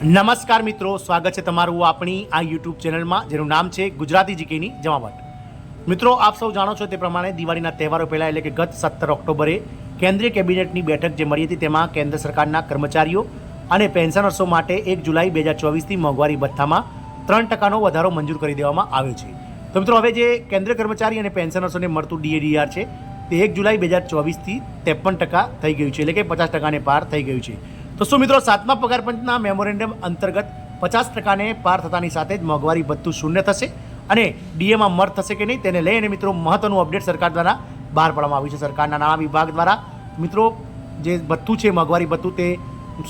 નમસ્કાર મિત્રો, સ્વાગત છે તમારું આપણી આ યુટ્યુબ ચેનલમાં જેનું નામ છે ગુજરાતી જીકેની જમાવટ. મિત્રો, આપ સૌ જાણો છો તે પ્રમાણે દિવાળીના તહેવારો પહેલાં એટલે કે ગત 17 ઓક્ટોબરે કેન્દ્રીય કેબિનેટની બેઠક જે મળી હતી તેમાં કેન્દ્ર સરકારના કર્મચારીઓ અને પેન્શનર્સો માટે 1 જુલાઈ 2024થી મોંઘવારી ભથ્થામાં 3% વધારો મંજૂર કરી દેવામાં આવ્યો છે. તો મિત્રો, હવે જે કેન્દ્રીય કર્મચારી અને પેન્શનર્સોને મળતું ડીએડીઆર છે તે 1 જુલાઈ 2024થી 53% થઈ ગયું છે, એટલે કે 50%ને પાર થઈ ગયું છે. તો શું મિત્રો, 7મા પગાર પંચના મેમોરેન્ડમ અંતર્ગત 50%ને પાર થતાની સાથે જ મોંઘવારી ભથ્થું શૂન્ય થશે અને ડીએમાં મર્જ થશે કે નહીં તેને લઈને મિત્રો મહત્વનું અપડેટ સરકાર દ્વારા બહાર પાડવામાં આવ્યું છે. સરકારના નાણાં વિભાગ દ્વારા મિત્રો જે ભથ્થું છે મોંઘવારી ભથ્થું તે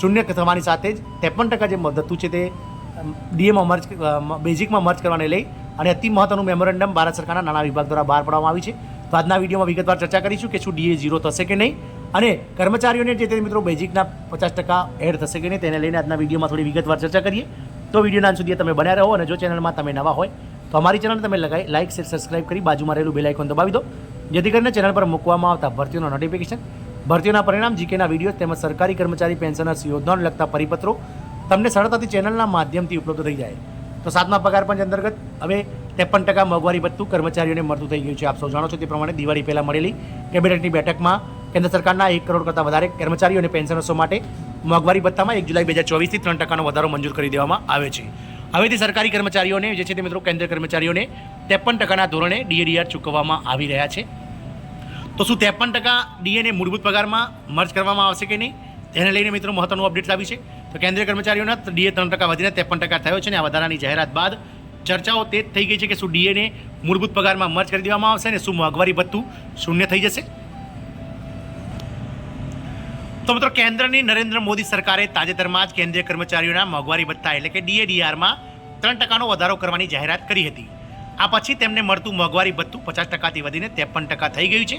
શૂન્ય થવાની સાથે જ 53% જે ભથ્થું છે તે ડીએમાં મર્જ બેઝિકમાં મર્જ કરવાને લઈ અને અતિ મહત્વનું મેમોરેન્ડમ ભારત સરકારના નાણાં વિભાગ દ્વારા બહાર પાડવામાં આવ્યું છે. તો આજના વિડીયોમાં વિગતવાર ચર્ચા કરીશું કે શું ડીએ 0 થશે કે નહીં અને કર્મચારીઓને જે તે મિત્રો બેઝિકના 50% એડ થશે કે નહીં તેને લઈને આજના વિડીયોમાં થોડી વિગતવાર ચર્ચા કરીએ. તો વિડીયોના અંત સુધી તમે બન્યા રહો અને જો ચેનલમાં તમે નવા હોય તો અમારી ચેનલ તમે લાઈક શેર સબસ્ક્રાઇબ કરી બાજુમાં રહેલું બેલ આઇકોન દબાવી દો, જેથી કરીને ચેનલ પર મૂકવામાં આવતા ભરતીઓના નોટિફિકેશન, ભરતીઓના પરિણામ, જીકેના વિડીયો તેમજ સરકારી કર્મચારી પેન્શનર્સ યોજનાઓને લગતા પરિપત્રો તમને સરળતાથી ચેનલના માધ્યમથી ઉપલબ્ધ થઈ જાય. તો 7મા પગાર પંચ અંતર્ગત હવે 53% મોંઘવારી ભથ્થું કર્મચારીઓને મળતું થઈ ગયું છે. આપ સૌ જાણો છો તે પ્રમાણે દિવાળી પહેલાં મળેલી કેબિનેટની બેઠકમાં કેન્દ્ર સરકારના 1 કરોડ કરતાં વધારે કર્મચારીઓ અને પેન્શનર્સો માટે મોંઘવારી ભથ્થામાં 1 જુલાઈ 2024થી 3%નો વધારો મંજૂર કરી દેવામાં આવ્યો છે. હવેથી સરકારી કર્મચારીઓને જે છે તે મિત્રો કેન્દ્રીય કર્મચારીઓને 53%ના ધોરણે ડીએડીઆર ચૂકવવામાં આવી રહ્યા છે. તો શું 53% ડીએને મૂળભૂત પગારમાં મર્જ કરવામાં આવશે કે નહીં તેને લઈને મિત્રો મહત્વનું અપડેટ આવી છે. તો કેન્દ્રીય કર્મચારીઓના ડીએ 3% વધીને 53% થયો છે અને આ વધારાની જાહેરાત બાદ ચર્ચાઓ તે જ થઈ ગઈ છે કે શું ડીએને મૂળભૂત પગારમાં મર્જ કરી દેવામાં આવશે અને શું મોંઘવારી ભથ્થું શૂન્ય થઈ જશે. તો મિત્રો, કેન્દ્રની નરેન્દ્ર મોદી સરકારે તાજેતરમાં જ કેન્દ્રીય કર્મચારીઓના મોંઘવારી ભથ્થા એટલે કે ડીએડીઆરમાં 3%નો વધારો કરવાની જાહેરાત કરી હતી. આ પછી તેમને મળતું મોંઘવારી ભથ્થું 50%થી વધીને 53% થઈ ગયું છે.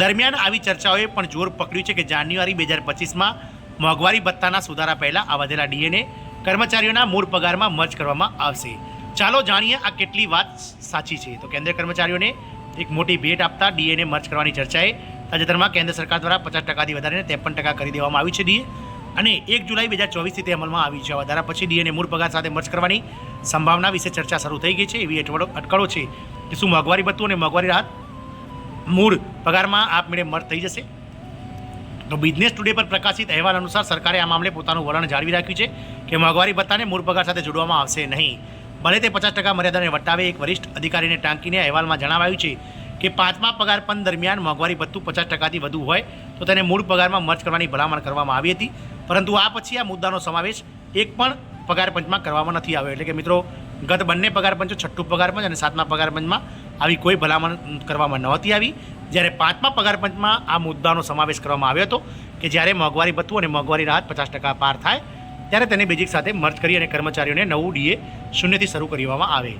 દરમિયાન આવી ચર્ચાઓએ પણ જોર પકડ્યું છે કે જાન્યુઆરી 2025માં મોંઘવારી ભથ્થાના સુધારા પહેલાં આ વધેલા ડીએને કર્મચારીઓના મૂળ પગારમાં મર્જ કરવામાં આવશે. ચાલો જાણીએ આ કેટલી વાત સાચી છે. તો કેન્દ્રીય કર્મચારીઓને એક મોટી ભેટ આપતા ડીએને મર્જ કરવાની ચર્ચાએ તાજેતરમાં કેન્દ્ર સરકાર દ્વારા 50%થી વધારીને 53% કરી દેવામાં આવ્યું છે ડીએ અને 1 જુલાઈ 2024થી તે અમલમાં આવ્યું છે. વધારા પછી ડીએને મૂળ પગાર સાથે મર્જ કરવાની સંભાવના વિશે ચર્ચા શરૂ થઈ ગઈ છે. એવી અટકળો છે કે શું મોંઘવારી ભથ્થું અને મોંઘવારી રાહત મૂળ પગારમાં આપમેળે મર્જ થઈ જશે. તો બિઝનેસ ટુડે પર પ્રકાશિત અહેવાલ અનુસાર સરકારે આ મામલે પોતાનું વલણ જાળવી રાખ્યું છે કે મોંઘવારી ભથ્થાને મૂળ પગાર સાથે જોડવામાં આવશે નહીં, ભલે તે 50% મર્યાદાને વટાવે. એક વરિષ્ઠ અધિકારીને ટાંકીને અહેવાલમાં જણાવાયું છે કે 5મા પગાર પંચ દરમિયાન મોંઘવારી ભથ્થું 50%થી વધુ હોય તો તેને મૂળ પગારમાં મર્જ કરવાની ભલામણ કરવામાં આવી હતી, પરંતુ આ પછી આ મુદ્દાનો સમાવેશ એક પણ પગાર પંચમાં કરવામાં નથી આવ્યો. એટલે કે મિત્રો, ગત બંને પગાર પંચો 6ઠું પગાર પંચ અને 7મા પગાર પંચમાં આવી કોઈ ભલામણ કરવામાં નહોતી આવી, જ્યારે 5મા પગાર પંચમાં આ મુદ્દાનો સમાવેશ કરવામાં આવ્યો હતો કે જ્યારે મોંઘવારી ભથ્થું અને મોંઘવારી રાહત 50% પાર થાય ત્યારે તેને બેઝિક સાથે મર્જ કરી અને કર્મચારીઓને નવું ડીએ શૂન્યથી શરૂ કરવામાં આવે.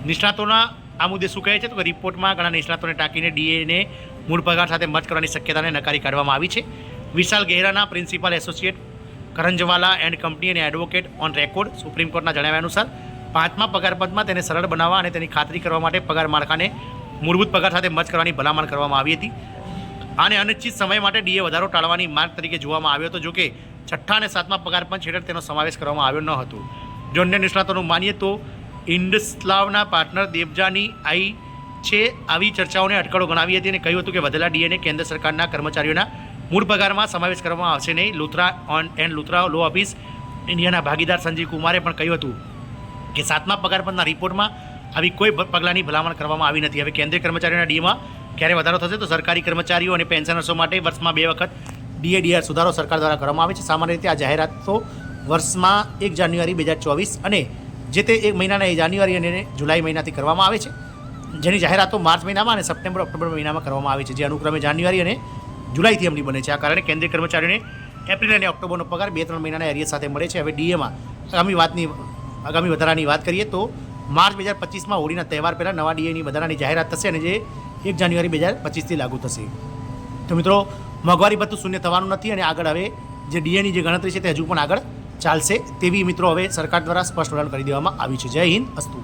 નિષ્ણાતોના આ મુદ્દે શું કહે છે તો રિપોર્ટમાં ઘણા નિષ્ણાતોને ટાંકીને ડીએને મૂળ પગાર સાથે મર્જ કરવાની શક્યતાને નકારી કાઢવામાં આવી છે. વિશાલ ગેહરાના પ્રિન્સિપલ એસોસિએટ કરંજવાલા એન્ડ કંપની અને એડવોકેટ ઓન રેકોર્ડ સુપ્રીમ કોર્ટના જણાવ્યા અનુસાર 5મા પગાર પંચમાં તેને સરળ બનાવવા અને તેની ખાતરી કરવા માટે પગાર માળખાને મૂળભૂત પગાર સાથે મર્જ કરવાની ભલામણ કરવામાં આવી હતી. આને અનિશ્ચિત સમય માટે ડીએ વધારો ટાળવાની માર્ગ તરીકે જોવામાં આવ્યો હતો. જોકે 6ઠ્ઠા અને 7મા પગાર પંચ હેઠળ તેનો સમાવેશ કરવામાં આવ્યો ન હતો. જો અન્ય નિષ્ણાતોનું માનીએ તો ઇન્ડસ્લાવના પાર્ટનર દેવજાની આઈ છે આવી ચર્ચાઓને અટકળો ગણાવી હતી અને કહ્યું હતું કે વધેલા ડીએને કેન્દ્ર સરકારના કર્મચારીઓના મૂળ પગારમાં સમાવેશ કરવામાં આવશે નહીં. Luthra and Luthra law office ઇન્ડિયાના ભાગીદાર સંજીવ કુમારે પણ કહ્યું હતું કે 7મા પગાર પંચના રિપોર્ટમાં આવી કોઈ પગલાંની ભલામણ કરવામાં આવી નથી. હવે કેન્દ્રીય કર્મચારીઓના ડીએમાં ક્યારે વધારો થશે તો સરકારી કર્મચારીઓ અને પેન્શનર્સો માટે વર્ષમાં 2 વખત ડીએડીઆર સુધારો સરકાર દ્વારા કરવામાં આવે છે. સામાન્ય રીતે આ જાહેરાત તો વર્ષમાં 1 જાન્યુઆરી 2024 અને જે તે એક મહિનાના જાન્યુઆરી અને જુલાઈ મહિનાથી કરવામાં આવે છે, જેની જાહેરાતો માર્ચ મહિનામાં અને સપ્ટેમ્બર ઓક્ટોબર મહિનામાં કરવામાં આવે છે, જે અનુક્રમે જાન્યુઆરી અને જુલાઈથી અમલી બને છે. આ કારણે કેન્દ્રીય કર્મચારીઓને એપ્રિલ અને ઓક્ટોબરનો પગાર 2-3 મહિનાના એરિયા સાથે મળે છે. હવે ડીએમાં આગામી વધારાની વાત કરીએ તો માર્ચ 2025માં હોળીના તહેવાર પહેલાં નવા ડીએની વધારાની જાહેરાત થશે અને જે 1 જાન્યુઆરી 2025થી લાગુ થશે. તો મિત્રો, મોંઘવારી ભથ્થું શૂન્ય થવાનું નથી અને આગળ હવે જે ડીએની જે ગણતરી છે તે હજુ પણ આગળ ચાલશે તેવી મિત્રો હવે સરકાર દ્વારા સ્પષ્ટ વલણ કરી દેવામાં આવ્યું છે. જય હિન્દ, અસ્તુ.